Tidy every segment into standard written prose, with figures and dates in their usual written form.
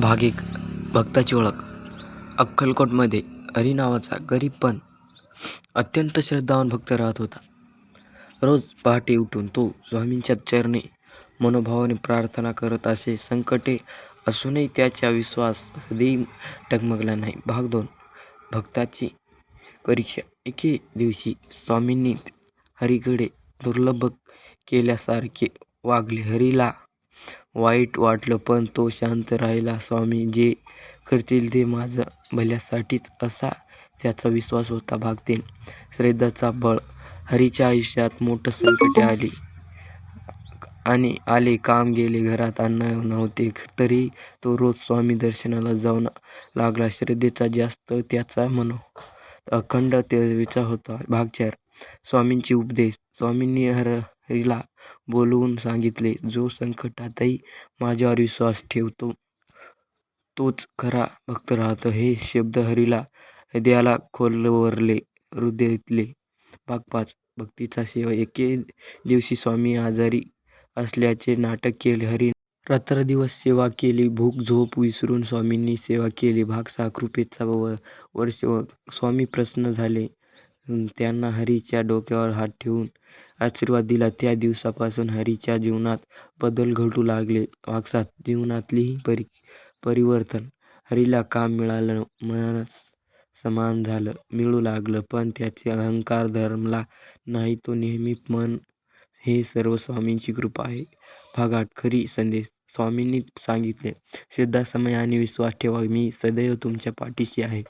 भाग एक. भक्ताची ओळख. अक्कलकोटमध्ये हरी नावाचा गरीब पण अत्यंत श्रद्धावान भक्त राहत होता. रोज पहाटे उठून तो स्वामींच्या चरणी मनोभावाने प्रार्थना करत असे. संकटे असूनही त्याचा विश्वास कधीही डगमगला नाही. भाग 2. भक्ताची परीक्षा. एके दिवशी स्वामींनी हरीकडे दुर्लभ केल्यासारखे वागले. हरीला वाईट वाटलं, पण तो शांत राहिला. स्वामी जे करतील ते माझ्या भल्यासाठीच, असा त्याचा विश्वास होता. भाग 3. श्रद्धेचा बळ. हरीच्या आयुष्यात मोठी संकटे आले, काम गेले, घरात अन्न नव्हते, तरी तो रोज स्वामी दर्शनाला जाऊ लागला. श्रद्धेचा जास्त, त्याचा मनात अखंड विश्वास होता. भाग 4. स्वामींचे उपदेश. स्वामींनी हरीला बोलवून सांगितले, जो संकटातही माझ्यावर विश्वास ठेवतो तोच खरा भक्त राहतो. हे शब्द हरीला हृदयाला खोलवरले रुंदिले. भाग 5. भक्तीचा सेवा. एके दिवशी स्वामी आजारी असल्याचे नाटक केले. हरी रात्रंदिवस सेवा केली. भूक झोप विसरून स्वामींनी सेवा केली. भाग 6. कृपेचा वर्ष. स्वामी प्रसन्न झाले. त्यांना हरीच्या डोक्यावर हात ठेवून आशीर्वाद दिला. त्या दिवसापासून हरीच्या जीवनात बदल घडू लागले. भाग 7. जीवनातली परिवर्तन. हरीला काम मिळालं, मन समान मिळू लागलं, पण त्याचा अहंकार दमला नाही. तो नेहमी मन हे सर्व स्वामींची कृपा आहे. भाग 8. खरी संदेश. स्वामींनी सांगितले, श्रद्धा, समय आणि विश्वास ठेवा, मी सदैव तुमच्या पाठीशी आहे.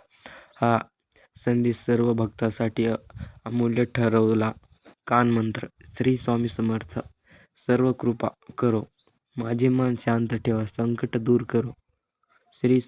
हा संदेश सर्व भक्तांसाठी अमूल्य ठरला. कानमंत्र. श्री स्वामी समर्थ. सर्व कृपा करो, माझे मन शांत ठेवा, संकट दूर करो. श्री